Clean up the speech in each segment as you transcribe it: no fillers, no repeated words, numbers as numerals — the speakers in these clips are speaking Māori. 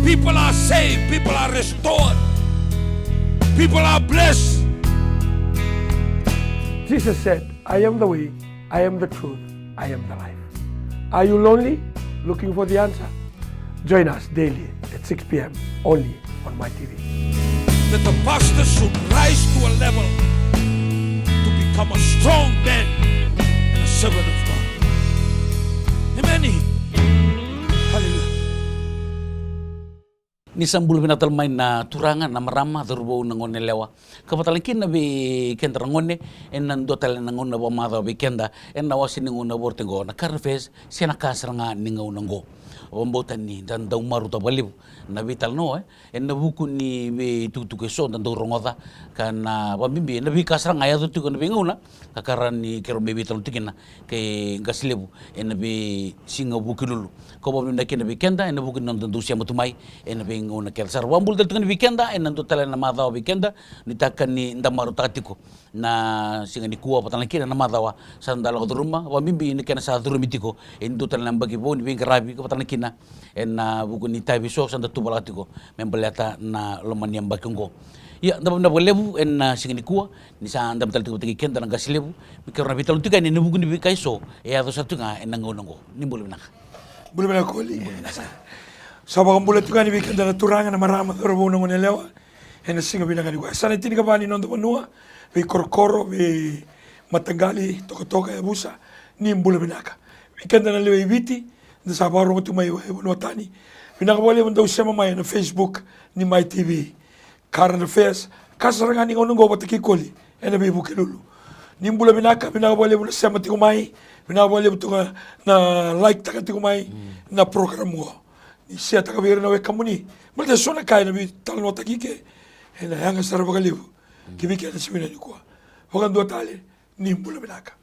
People are saved, people are restored, people are blessed. Jesus said, I am the way, I am the truth, I am the life. Are you lonely? Looking for the answer? Join us daily at 6 p.m. only on MyTV. That the pastor should rise to a level to become a strong man and a servant of God. Amen. Hallelujah. Nisang bulu binatal main na turangan na marama turbo nangone lewa. Kapatalangkin na bi kenda ngone en nando tala nangona ba mada bi kenda en nawasi ninguna bortengo na karfes sina kasranga ningaw nango. Ombotan ni dan daw maruta baliw na vital no en nabuku ni be tutuke so dan daw rongoda kana pamimbi na bi kasranga ya tutu kan binguna kakaran ni kero be vital tikina ke gaslebu en be singa bukilulu ko bo na kina bi kenda en nabuku nan dan dusia matumai en be ngona kelsar wambul del tengah weekenda en nando tala na madaw weekenda nitakan ni ndamaru tatiko na singa ni kuwa patang kina na madawa sa ndala ko rumah wamimbi ni kana sa durumitiko en do tala nambagi bo ni grabe ko patang kina en buku ni tabi so sa ndatu balatiko membelata na lomaniam bakungo ya ndam lebu en singa ni kuwa ni sa ndam tala tiki kenda na gaslebu mikir na vital tika ni buku ni kaiso e ado sa tunga en nangonongo ni bolumna Koli. Sabang bulat tu kan ni weekend na turangan na marama robo nang lewa. En singa binang ni gua. Sana tini ka bani nondo manua. Be korkoro be matagali toka busa ni mbula binaka. Weekend na lewa ibiti. Na sabaro tu mai tani. Binaka boleh mendo sema mai na Facebook ni MyTV. Current affairs kasaranga ni ngono go batiki koli. En be bukilulu. Ni mbula binaka boleh mendo sema ti mai. Binaka boleh tu na like takati mai na program mo. Siya takabir na kamu ni, malah sona kaya nabi tal nota kike, hena yang asar bagaliu, kibike na simina ni kuah, bukan dua tali, ni mbula binaka.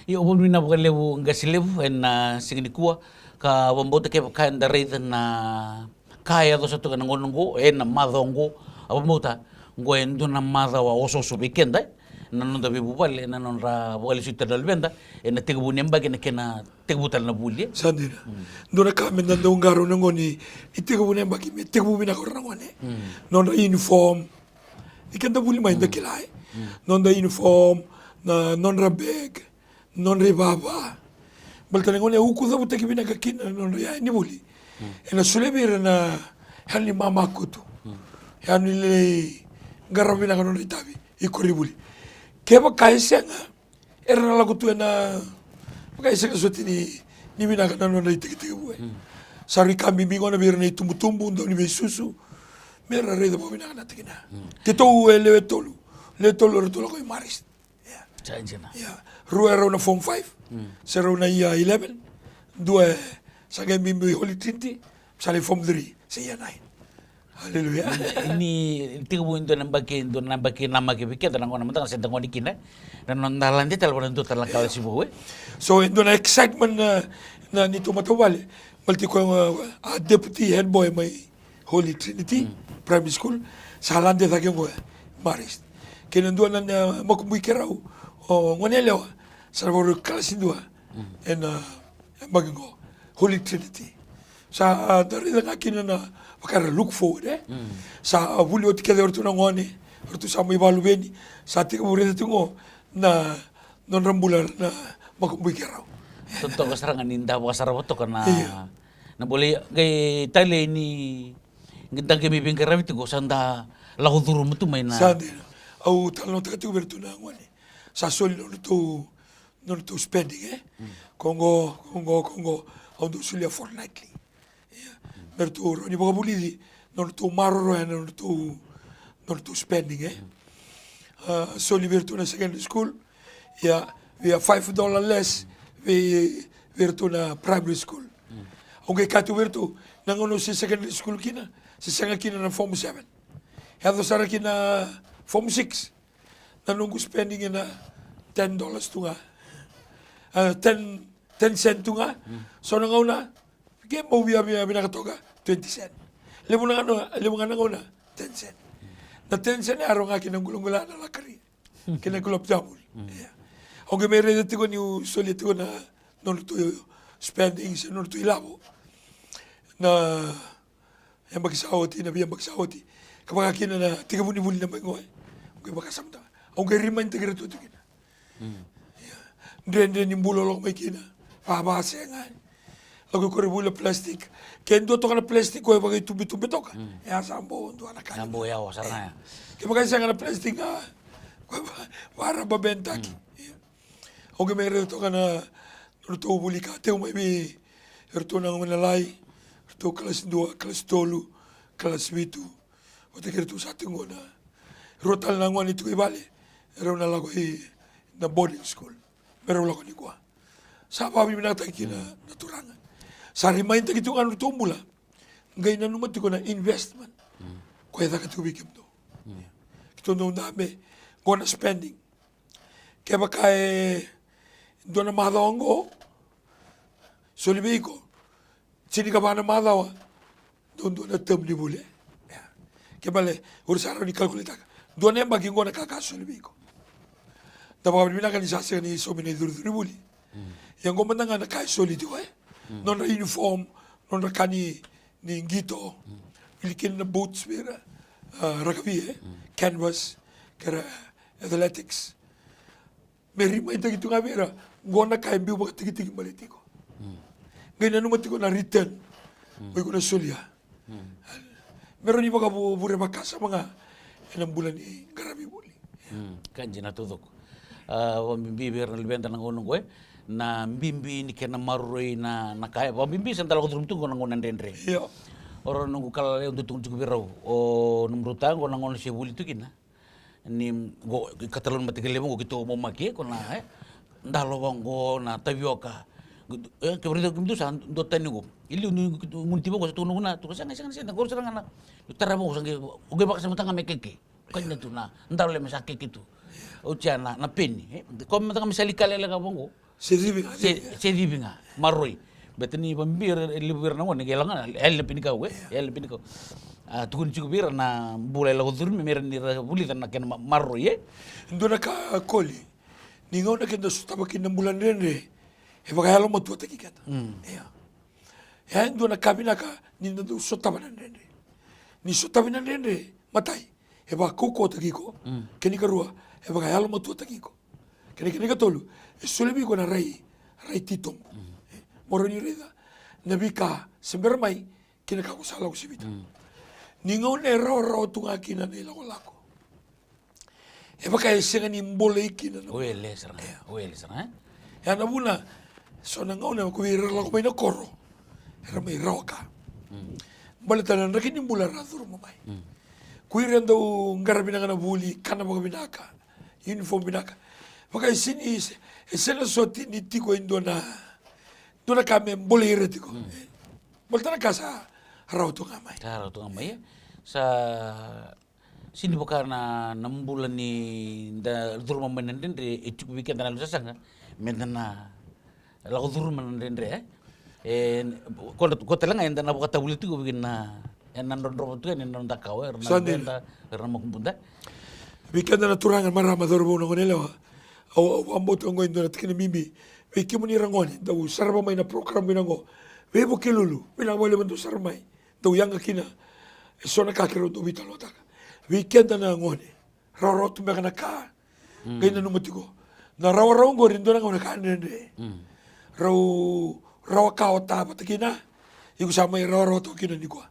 Iyo obon mina bagaliu ngasilebu en singini kuah ka bombota ke kain dari na kaya do satu kana ngonongo en madongo abomota ngoen do na madawa oso subikenda nanon da bibubal nanon ra bali sitter dal benda en tegubu nemba kena tegubutal na bulye Sandira. Dona kami nando ngaro nangoni itegubu nemba ki tegubu bina ko nangoni. Non ra uniform. Ikanda buli mai ndakilai. Non da uniform na non ra bag, non ra baba. Balta nangoni uku da butaki bina kakin non ra ni buli. En sulebir na hani mama kutu. Yani le garabina kanon itabi ikori buli. Keba kaisenga era lagu tu na kaisenga suatu ni mina kana no nai tiki bue sari kami bingo na birna tumbu ndo ni susu mera reda bo mina kana tiki na kito le tolu retolo ko maris ya ruero na form 5 sero na ia 11 due saga bimbi holy trinity sale form 3 saya 9 Haleluya. Ini tiga bulan itu nambah nama ke pikir dan orang mentang sentang orang kina dan nondalan dia telah bentuk telah kawal si buwe. So itu na excitement na nito matawali. Malti ko deputy head boy may Holy Trinity Primary School sa halande tagyo ko Maris. Kinanduan na makumbuy keraw o ngonelewa sa baro klasin dua en magingo Holy Trinity. Sa dari na kina na makara look forward sa buli oti kede ortu ngone ortu sa may balu beni sa tika murida tungo na non rambular na makumbuy keraw. Tonto kasarangan ninda kasaraw to kana na boleh gay tale ni gintang kami bingkara itu ko sanda lagu turu mutu may na. Sanda au talo taka tu bertu na ngone sa soli no to spending Kongo au do sulia fortnightly. Bertu ni boga bulidi non to marro non to spending soli bertu na secondary school ya we have $5 less we bertu na primary school okay katu bertu nangono si secondary school kina si sanga kina na form 7 hado sara kina form 6 nanungu spending na $10 tunga 10 cent tunga so nangauna game mo biya binakatoka 20 cent lemo nga na 10 cent na 10 cent araw nga kinanggulong-gula na lakari kinagulop jamul okay may redet ko ni solid ko na non to spending non to ilabo na yang bagisawati na biang bagisawati kapag kina na tiga buni na bangoy okay bakasamta ang gariman tiga tu kina Dren nimbulolok may kina pabase nga lagu ko bula plastik kendo to kana plastik ko bagay tubi to ka ya sambo ndo anak ka Nambo yaw sarana. kapag sa kana plastik nga para babenta ki okay may reto kana Ruto buli ka teo may bi Ruto nang manalay Ruto kelas 2 kelas 3 kelas 8 o te kerto sa tingo na rotal nang wani tu ibale era una lago na boarding school pero lago ni kwa sa babi minata kina naturangan sa remind ta gitu kan Ruto mula ngay na numati ko na investment ko eda ka tu bikim do kito no dame gonna spending kaya ba kay doon na madongo solibiko sini ka ba na madawa doon na tabli bule kaya bale urusara ni kalkulita ka doon na magingo na kakasolibiko dapat kami minakan isasa ni so miniduri buli yang gomanda nga na kaya solidi ko non na uniform non na kani ni ngito ilikin na boots bira rakabi canvas kara athletics Meri mai tagi tu ngabera gona kai biu ba tigi maletiko. Ngena numa tiko na return. Oi kuna solia. Mero ni baga bure makasa mga enam bulan ni garabi buli. Kanji na tudok. Wambimbi ber na libenta nang unong ko na mbimbi ni kena maroi na kaya wambimbi sentral ko turumtung ko nang unan dendre. Iya. Oro nunggu kala untuk tunggu birau o numrutang ko nang unan si buli tu kina. Ni go katalon matigale mo gitu mo maki ko na ndalo wango na tavioka kebrito kimtu san do tanigo ili nguntibo ko tunu na tu sanga ko serang na tarabo ko sangi uge baka samtanga mekeke kanya tu na ndalo le mesake kitu o tiana na peni ko matanga misalikale la wango sedibinga maroi betani pambir libir na ngone gelangan el pini ka we el pini ko tukun cukup bir na bulai lagu turun memer ni buli tan ken marro ye Ndona ka koli ni ngona kenda sutaba kin bulan rende e baga halo matu ta kikata ya ndona kabina ka ni ndu sutaba rende ni sutaba rende matai e ba koko ta kiko keni karua e baga halo matu ta kiko keni ka tolu e sulebi ko na rai titom moro ni reda nabika sembermai kena ka kusala ko sibita Ningaw na raw tunga kina na ilako lako. E baka esenga ni mbole kina na. Oele serang. Ya na buna so na ngaw na ko ira lako may na koro. Era may raw ka. Balita na rakin ni mbula radur mo bay. Kuira daw ngarabi na buli kana mga binaka. Uniform binaka. Baka esini esena so tiniti ko indo na kami mbole ira tiko. Balita na kasa raw tunga may. Raw tunga may sa sini bukan na 6 bulan ni da durma menendendre itu weekend na lusa sanga mentana lago durma menendendre ko telang enda na bukata buli tu bikin na enan dondro tu en non takawa erna makumpunda weekend na turangan marama dorbo no nelo au amboto ngo indo na tikini mimi wikimuni rangoni daw sarba may na program binango webo kilulu binango le bantu sarmai daw yang kina so na kakiro do bitalo taka weekend na ngone roro tu meka na ka kaya na numatigo na raw ngo rindo na ngone ka nende raw ka o tapa takina iku sama i roro to kina ni kwa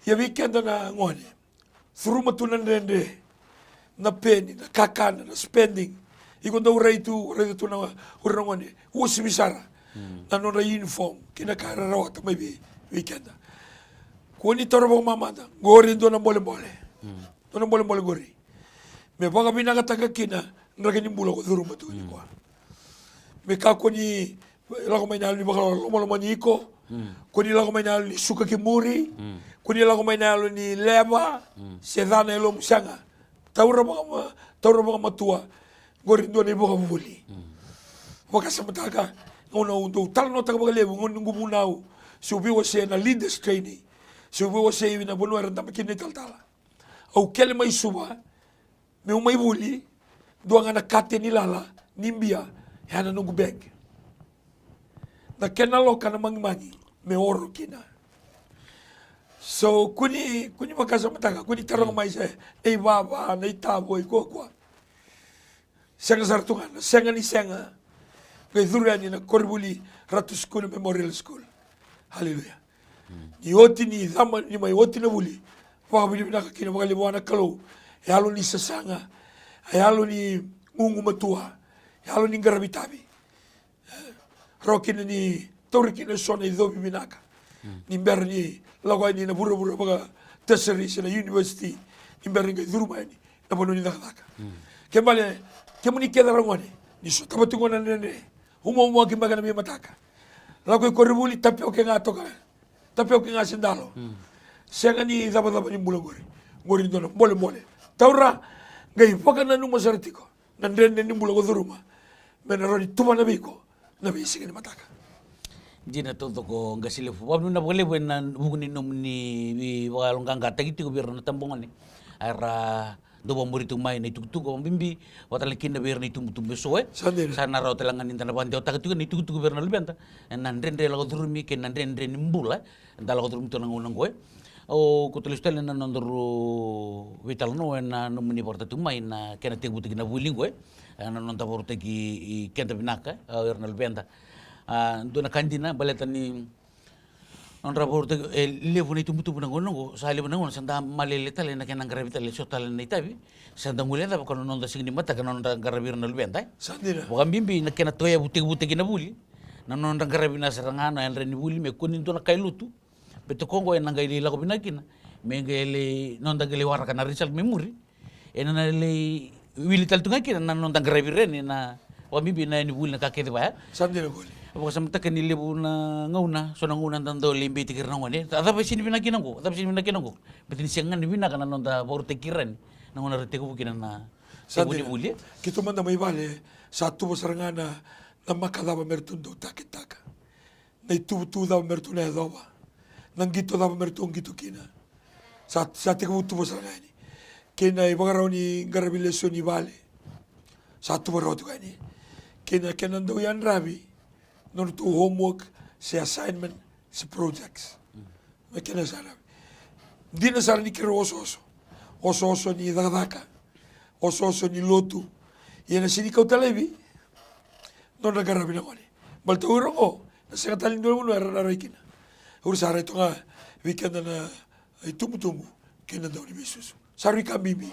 ya weekend na ngone through matunan nende na peni na kakana na spending iku daw raitu na urangone usi bisara na no na uniform kina ka raw ta may weekend Kuni torbo mamada, gori do na bole-bole. Do na bole-bole gori. Me baka binakataga kina, nragin yung bula ko duro matu ni kwa. Me kako ni lako may nalo ni baka lomalo ni iko. Kuni lako may nalo ni suka kimuri. Kuni lako may nalo ni lema. Sedana ilo musanga. Taura baka matua. Gori do na baka buli. Baka sa mataga, ngona undo tal no taga baka lebu ngon ngubunaw. Subi ko siya na leaders training. Subi ko siya na bunuwa rin tapos kinitaltala. Au kele may suba, may umay buli, doon nga nakate nilala, nimbia, yan na nungubeg. Na kenalo ka na mangi may oro kina. So kuni makasama taka kuni tarong mai sa ei baba na itabo i kwa. Senga sartungan, senga ni senga. Kay durian na Korbuli Ratu School Memorial School. Hallelujah. Ni oti ni zaman ni mai oti na buli. Wa bili na kina magaliwana kalo. E halo ni sasanga. E halo ni ngungu matua. E halo ni garabitabi. Rokin ni torkin na sona idobi binaka. Ni ber ni lagay ni na bura-bura mga tertiary sa university. Ni ber ni duruma ni na bono ni nakataka. Kembali kemuni keda rangone. Ni so tabatungo na nene. Humo kimbaga na mi mataka. Lagoy Korbuli tapio ke nga toka. Tapio ke nga sindalo. Senga ni daba-daba ni bulagori. Ngori dono mole-mole. Taura ngai paka na numa sartiko. Nandrende ni bulago duruma. Menaroni tuma na biko. Na bisi ni mataka. Jina toto ko ngasile fu wabnu na bole buena bugni nomni bi wagalong kangata gitu ko birna tambongan ni ara do bamburi tumai na tukutuku ko bimbi watala kinda birna tumtumbe soe sana raw talangan ninta na bande otak tuku ni tukutuku birna libenta nan rende lago durmi ken nan rende nimbula ndala ko durmi to nang unang koe o ko tulis tele na nondoro vital no na nomni porta tumai na kena tebuti na buling koe na nonta porta ki kenta binaka birna libenta dona kandina baleta ni non raporto levo ni tumbutu bunangono sale bunangono sanda malele tale na kenang gravita le sotale na itabi sanda ngulenda ko non da signi mata kanon da garabir na lubenta Sandira. bukan bimbi na kena toya butik kina buli na non da garabina serangana el reni buli me kunin to na kailutu beto kongo en ngai la ko binakina me ngele non da gele wara kana risal memori en na le wili tal tunga kina na non da garabir reni na wa bimbi na ni buli na kakete ba Sandira boli. Apa samta kan nilibu na ngauna so nangunan tando limbi tikir na ngone ada pa sini binakin ko ada pa sini binakin ko betin siangan ni binakan nanon da baru tikiran nangona rete ko bukinan na sabuni buli Kito man na may bale sa tubo sarangana na makadaba mertundo takitaka. Na itubu daw mertuna edoba. Nang gito daw mertun gito kina. Sa tiku tubo sarangani. Kina ibagaraw ni garabileso ni bale. Sa tubo raw tukani. Kina daw yan rabi. Non tu homework, si assignment, si projects. May kinasarap. Di na sana ni kiro oso-oso. Oso-oso ni dagdaka. Oso-oso ni lotu. Yan na sinikaw talabi. Non nagarabi na ko ni. Baltawiro ko. Nasa katalin doon mo, nararay kina. Urusara ito nga, weekend na itumu-tumu. Kina daw ni Jesus. Sari ka bibi.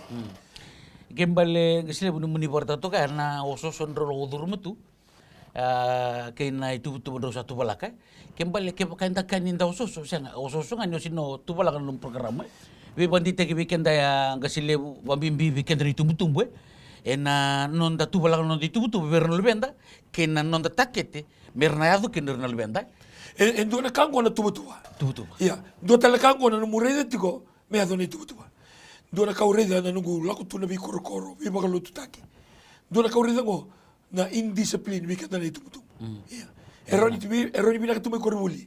Kembali sila bunu muni porta to karena oso sondro lodur metu kay na itu do satu balaka kembali ke kain takan inda oso sanga oso nganyo sino tu balaka nung programa we bandi teki weekend ya gasile bambimbi weekend ni tumbu ena non da tu balaka non di tumbu berno lebenda kena non da takete merna yadu kena no lebenda En doon na kango na tubu-tuba. Iya. Doon tala kango na numurede tiko, may adon na tubu-tuba. Doon na kaureda na nungu lako tu na bi koro-koro, bi magaluto taki. Doon na kaureda ngo, na indiscipline bikat na itubutu. Yeah. Eroni binakatumay Korbuli.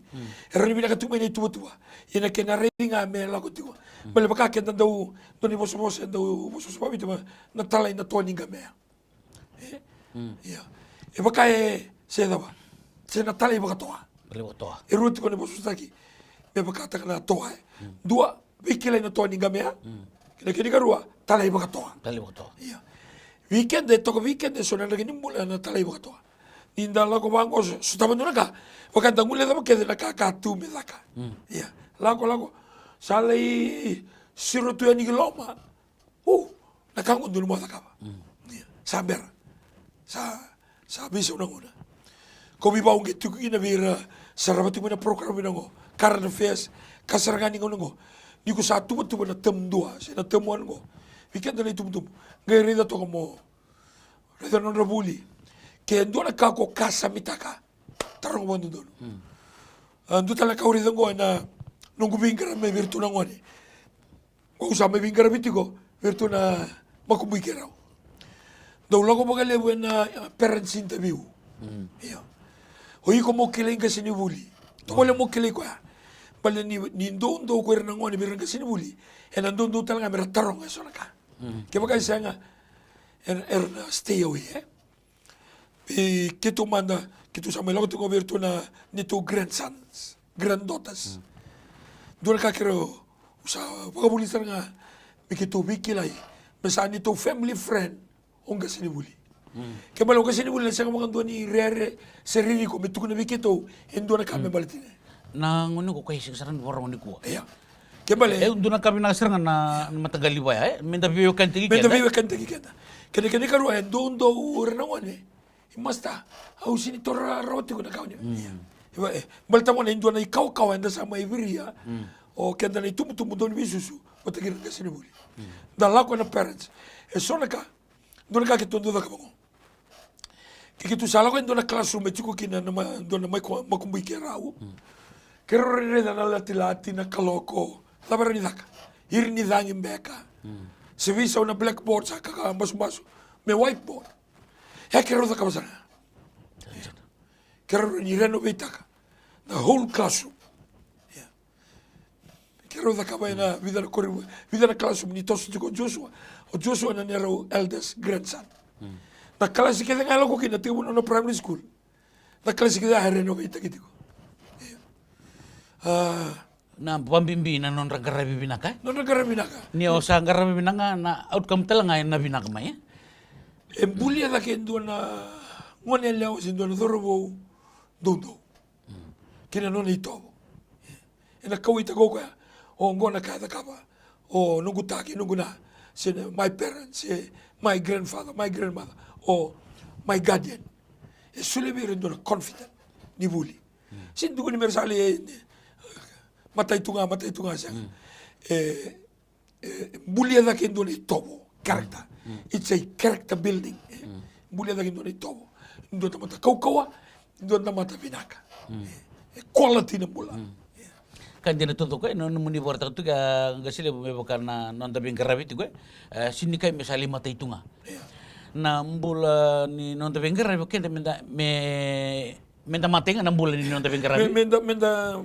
Eroni binakatumay na itubutuwa. Yan na kinaredi nga may lako tiwa. Bale bakakin na daw, doon ni boso-boso, daw boso-boso, natalay na tuwa nga may. Yeah. E baka siya daw, siya natalay baka tuwa. Eroti ko na boso taki, may bakata ka na tuwa. Dua, bikilay na tuwa nga may. Kinakinika talay baka tuwa. Yeah. Weekend so na lagi nimbula na talay baka toa. Ninda lako bango so taman na ka. Wakanda ngule da makede na kakatu me laka. Ya. Lako salai siro tu yani loma. Nakango dulu mo taka ba. Saber. Sa biso na nguna. Ko bi ba ungi tu ina bira sarabatu na program na ngo. Current affairs kasarangani ngo. Ni ko sa tu na temdua, sina temuan ngo. Weekend na itubutubu. Ngayon rin ito mo, rito ng rabuli. Kaya doon nagkako kasamitaka. Tarong mo doon. Doon talaga rin ko na nung gubingkara may virtu ng wani. Kung sa may bingkara biti ko, virtu na makubingkara. Daw lang ko magaliwan na parents interview. Hoy ko mo kilay ka sinibuli. Tumula mo kilay ko ya. Bala ni doon daw ko rin ng wani, meron ka sinibuli. E nandun doon talaga, meron tarong nga so naka. Kaya magkaya siya nga, stay away, kito sa may lakot ng gobyerto na nito grandsons, granddaughters. Dona kakero usa pagabulisan nga mikito bikilay masani to family friend onga sinibuli. Kembali onga sinibuli na siya mga doon ni rere seriri ko mitu na bikito endo na kami balitin. Nang ano ko kayo saran orang ni ko. Iya. Kembali. Doon na kami nasarangan na matagal liwaya. Menda biyo kan tigi Menda biyo kan tigi kenda. Kani karo doon do renawan imasta au sini tora roti ko na kawan. Iba balta mo na endo na ikaw enda sama Iberia. O kenda na itumu doon bisusu matagir ka sinibuli. Dala ko na parents. Sonaka doon ka kitondo da kabako. Kikitu sala ko endo na classroom chiko kina na doon na makumbuy kerao. Kero rene na lati na kaloko. Labar ni daka. Ir ni dangin beka. Se visa una blackboard sa kaka masu me whiteboard. Kero da kabasana. Kero ni renovate ka. The whole classroom. Kero da kabay na vida na classroom ni tosu ko Joshua. O Joshua na nero eldest grandson. Na klase kita ngalo ko kina tibo na primary school. Na klase kita renovate kitiko. Na pambimbi na non ragarabi binaka. Non negara binaka. Ni osa garabi binaka na outcome talaga na binaka may. Bulia da ke ndo na ngone leo sindo na dorobo dondo. Kina non itobo. Ena kawita ko ka o ngona ka da kaba. O nungutaki nunguna. Sine my parents, my grandfather, my grandmother, or my guardian. E sulle vere ndo na confident ni buli. Sindu ko ni mersali matay tunga siya. Bulia da kendo na itobo, character. It's a character building. Bulia da kendo na itobo. Ndo na mata kaukawa, ndo na mata binaka. Quality na bula. Kan dina toto ko no muni borta tu ga gasile me bokana non tabing karabit ko sini kai misali matay tunga. Na mbula ni non tabing karabit kende menda matenga na mbula ni non tabing karabit. Menda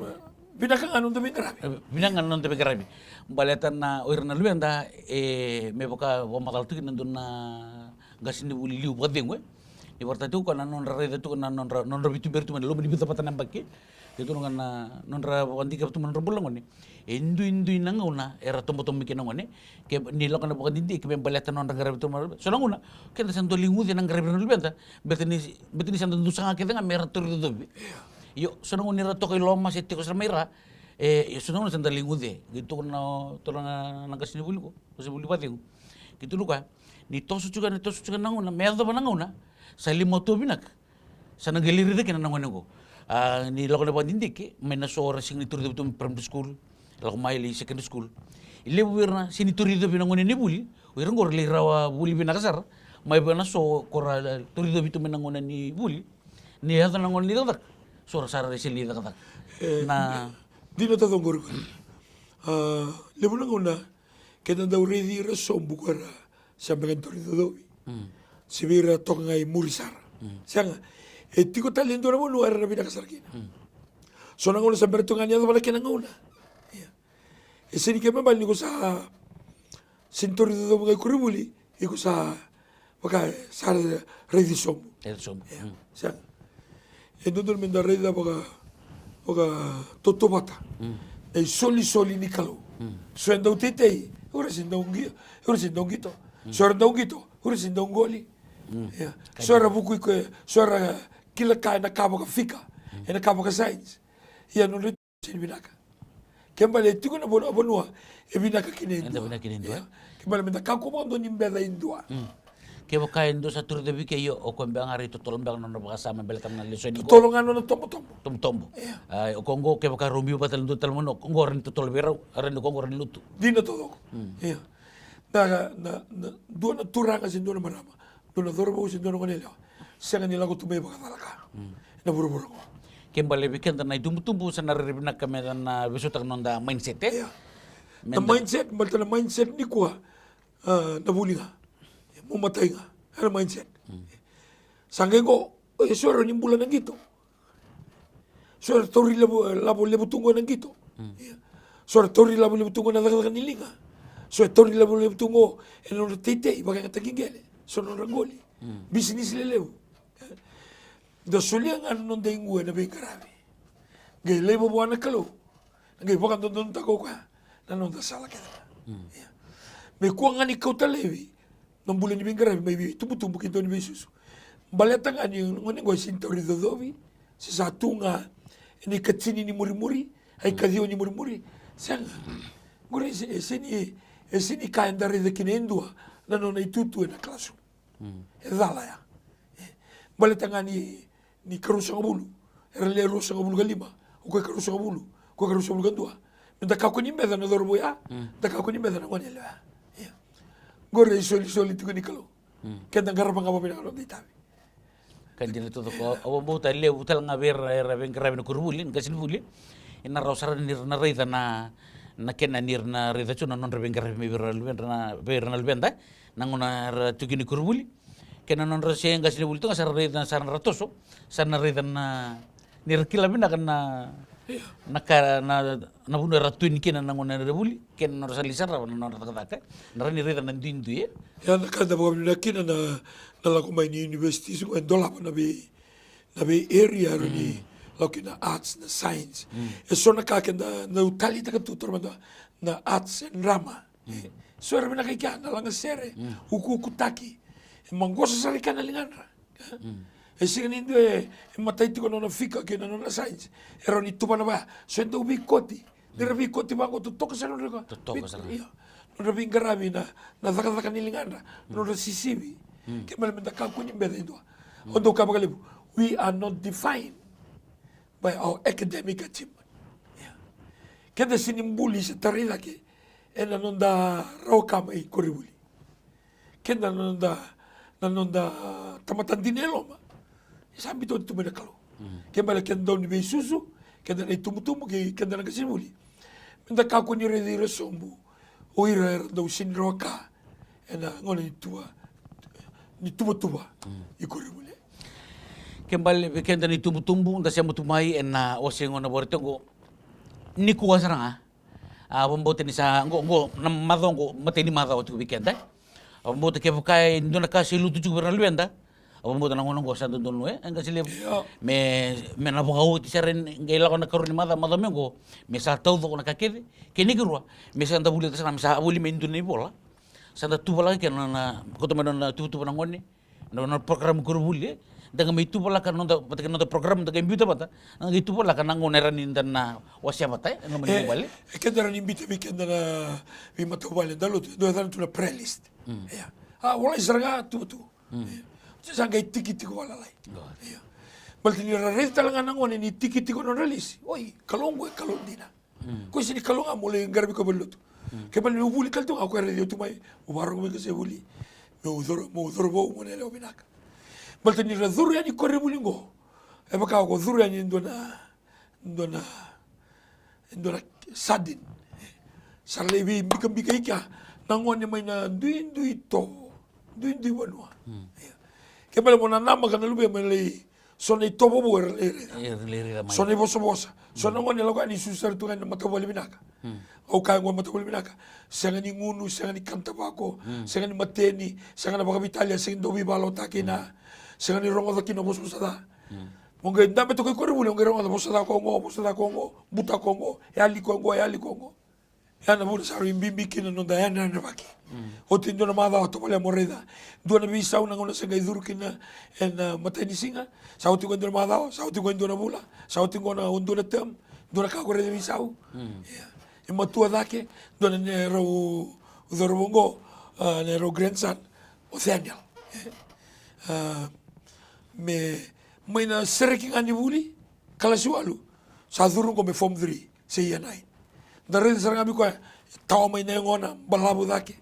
binakang anong tabi karami. Binangan non tabi karami. Balatan na oir na luenda me boka wamatal tu nandun na gasini buli liu badeng we. Di warta tu kana non rare tu kana non rabitu bertu man lo di bita patan bakke. Itu kana non ra wanti ka tu man robolong ni. Indu nanguna era tombo mikina ngone ke nilo kana boka dindi ke balatan non rare tu man. So nanguna kenda santo lingu de nang rare no luenda. Betini santo du sanga kenda mera tur do. Yo sono ni rato kay loma sa tiko sa mera sono na sandali ngude gitu na tolong na kasini buli ko kasi buli pati ko gitu luka ni tosu juga nanguna merda ba nanguna sa limoto binak sa nagaliri de kina nanguna ko ni loko na pandindik may nasora sing ni turido tum primary school lako maili secondary school ilebu wirna sini turido binanguna ni buli wirang gor lirawa buli binakasar may ba na so kora turido bitum binanguna ni buli ni hata nanguna ni dadak suara sara resili kata na di na tatong guru lebu nang una kaya daw redi rasom bukara sa mga torido dobi sibira tong ngay murisara siya nga tiko talento na mo luar na binakasarkina so nang una sa bertungan niya wala kinang una sini kaya mabali ko sa sintorido dobi ngay kuribuli iko sa baka sa redi som siya Endo menda reda boga totobata. E soli ni kalo. So enda utete, ora sinda ungito. So enda ungito, ora sinda ungoli. So ora buku ko, so ora kila kai na kabo ka fika. E na kabo ka science. Ia non rito sin binaka. Kembali tiko na bonua e binaka kinendo. Enda binaka kinendo. Kembali menda kako mo ndo nimbeda indua. Kaya kain do sa tur de kayo o kung bang ari tutulong bang no bakasama belatam na lesson ko. Tutulungan no tombo. Ay o kongo kaya ka rumio pa talon tal mo no kongo rin tutol beraw aran no kongo rin luto. Di na todo. Na do na turanga sin do na marama. Do na dorbo sin do na kanila. Sa kanila ko tumay baka talaka. Na buru-buru ko. Kembali bikin na tumbo sa naririnig kami na bisutang nonda mindset Na mindset, malta na mindset ni ko nabuli nga. Mumatay nga. Ano mindset? Sangay ko, suara yung bulan ng gito. Suara tori labo tungo ng gito. Suara tori labo tungo na dagat nilinga. Suara tori labo tungo eno tete, ibaga nga tagingele. Sono rangoli. Business lelew. Da suliang ano nung daing uwe na bing karabi. Gay lebo buwan na kalo. ngai pokan don ta ko kwa na non ta sala ke me ko ngani ko talevi non bulan ni bingara me tumbu ki don susu baleta ngani ngone go sintori dodovi si satunga ini kecini ni muri ai kadio ni muri sanga gore sini kain dari de kinendua na non ai tutu na klasu dala ya baleta ngani ni karusa ngabulu erle rusa ngabulu galima o ko karusa ngabulu ko karusa ngabulu gandua menda ka ko ni meda na dorbo ya da ka ko ni meda na ngone la gore soli tu ni kalo kenda garba ngabo bina lo ditabi kan jina to ko awo buta le butal ngaber era ben grabe no kurbulin gasin buli ina rosara nir na reida na kena nir na reida chuna non reben grabe me viral ben na bernal benda nangona tukini kurbuli kena non rose gasin buli to ngasar reida sarna ratoso sarna reida na nir kilamina kana na buno ratuin kena nangona rebuli kena non salisar na rata na ni reida na dindu ye ya na kada bo na kina na la ko mai ni university so en dola na be area ni looking at arts na science so na ka kenda na utali ta tutor na arts and drama so era na kai kana la sere uku kutaki mangosa sari kana lingana sigani ndue matai tiko na fika kena na science era ni tupa na ba so endo bikoti dira bikoti bango tu toka sa no reko no bin garabi na zaka ni lingana no sisibi que malamenta ka kunyi mbele ndo ondo ka bagalibu we are not defined by our academic achievement keda sinimbuli sa tarida ke ena nonda roka mai koribuli keda nonda tamatan dinelo ma sabi to tumena kalo ke mala kenda ni besusu keda ni tumutumu ke keda na kasimuli menda ka kunyi redire sombu oira do sin roka ena ngone tua ni tuba ikuribule kembali kenda ni tumbu nda siamu tumai ena osengo na bortengo ni kuwasaranga bombote ni sa ngo na madongo mateni madao tu weekend bombote ke bukai ndona kasi lutu tu bernal wenda bombote na ngono sa ndonu anga sile me na bogau ti seren ngela kona karuni mada mengo me sa todo na kakede ke ni girwa me sa nda buli sa sa buli me nduni bola sanda tu bala ke na ko to na tu na ngoni na program kurbuli daga me tu bala kan no patake no program daga imbuta bata ang itu bala kan ngone ranin dan na wasya bata ngam ni bali ke dara ni invita mi kenda na mi mato bali dalu do dan tu na playlist ya wala israga tu sanga tiki wala lai ya balti ni rareta lang ngone ni tiki no release oi kalongo kalondina ko sini kalonga mole ngarbi ko belut ke bali no buli kalto ako radio tu mai ubarong me se buli mo udoro bo mo ne lo binaka balti ni razuru yani korre buli ngo e baka ko zuru yani ndona sadin sarlebi bika ika nangone mai na duindui wanua ke bali mo na nama kana lube mele sone tobo bo sone bosa sone ngone lo ani susar tu kan mata bali binaka o ka ngwa mata bali binaka sanga ni ngunu sanga ni kanta bako sanga ni mateni sanga na baka Italia sanga dobi balo takina sanga ni rongo kino boso sada monge ndame to ko rebule ngere rongo boso da kongo buta kongo yali kongo yana bura saru imbimbi kina no da yana na baki o tindo na mada to pole moreda do na bisa una ngona sanga idur kina en mateni singa sauti ko ndo mada sauti ko ndo na bula sauti ko na undo na tem do na ka ko re bisau e matua dake do na ne ro udorbongo ne ro grandson Oceanial me na serking ani buli kala sualu sa durung ko me form 3 se yanai dari sarang abi ko taw may na ngona balabu dake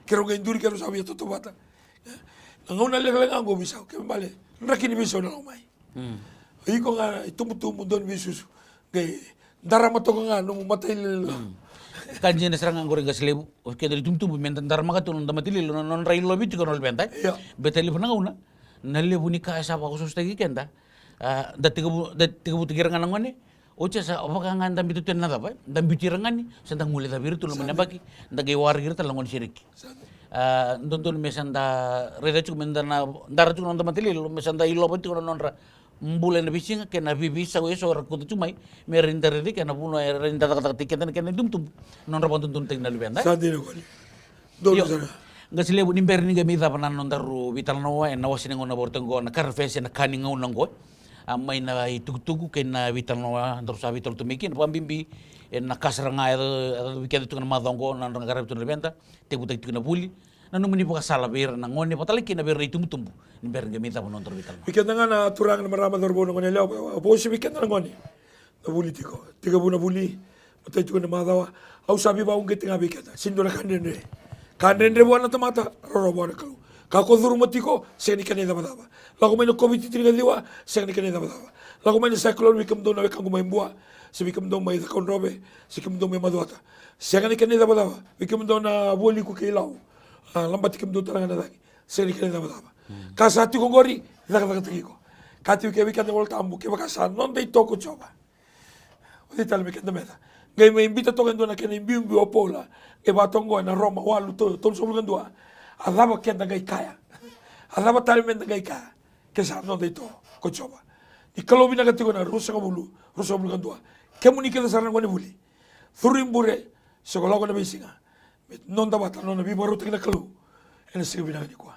kero ga induri kero sabi to bata ngona le lang go bisaw ke bale rakini bisaw na umay iko nga tumutumu don bisus gay darama to nga no matay kanji na sarang anggo ringa slebu ke dari tumtumu mentan darama ka tulon damatili non railo bitu ko nol bentay beteli na una nalebu ni ka sa pa ko sustagi kenda datigu tigirangan ngone ocha sa apakah ngandam itu ten nada ba dam bitirangani sandang mulai tabir tu lemana baki ndage war gir talangon siriki ndon mesanda reda cuk mendana ndara cuk non tamatili mesanda ilo pati kono nonra mbula na bisinga ke na bibisa ko eso rakutu tumai merinda redi ke na puno rinda tak tiket ke na dum non rabon tuntun tek na lubenda Sandi na koni. Dolo sana. ngasile bu nimber ni ga mita panan non daru vital no na wasine ngona bortengo na karfese na kaninga unango amai na itutugu ke na vital no daru sa vital tumiki na pambimbi na kasranga ado weekend tu na madongo na ngarap tu lubenda te butai tu na buli na numuni pa sala ber na ngone pataliki na ber tumtumbu nimber ga mita panon daru vital Weekend na nga na turang na marama darbo na ngoni leo. Apo si weekend na ngoni. Na buli tiko. Tiga bu na buli. Matay tuko na madawa. Au sabi ba ungit nga weekend. Sindo na kanene. Kanene buwan na tamata. Roro na kalu. Kako dhuru matiko. Siya ni kanina madaba. Lago may no COVID tiniga diwa. Siya ni kanina madaba. Lago may no cyclone. Wikam doon na wikang gumayimbua. Si wikam doon may dakon robe. Si wikam doon may maduata. Siya ni kanina madaba. Wikam doon na buli ko kilaw. Lambat ikam doon talaga na dagi. Siya ni kanina madaba. Kasati ko gori. Nakataki ko. Kati wikam na waltambu. Kaya makasan. Non day toko choba. Hindi tala may kandameta. Ngayon may imbita token doon na kinaimbimbi o pola. E batongo na Roma walu to somulgan doa. Adaba kenda gay kaya. Adaba tali menda gay kaya. Kesa non dito ko choba. Di kalau bina katiko na rusa kabulu, rusa mulgan doa. Kemu ni kita sarang wani buli. Thurim bure sekolah ko na bisinga. Non dabata non na bibaru tingna kalu. Ena sige bina ni kwa.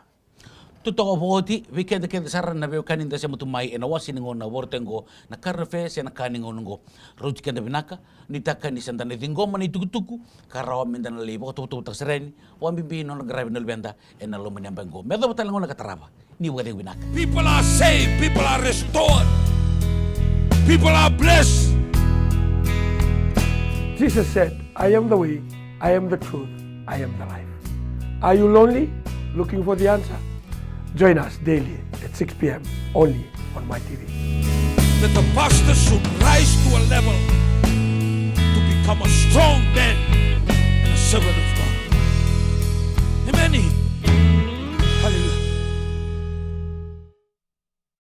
Tutoko poti weekend ke saran na be kaninda se mutumai ena wasini ngona bortengo na karfe se na kaningo ngo ruji kenda binaka ni taka ni sandane dingoma ni tukutuku karawa mendana lebo to sereni wa bibi non grave no benda ena lo menyambango medo batal ngona kataraba ni wade binaka. People are saved. People are restored. People are blessed. Jesus said, I am the way, I am the truth, I am the life. Are you lonely? Looking for the answer? Join us daily at 6 p.m. only on My TV. That the pastor should rise to a level to become a strong man and a servant of God.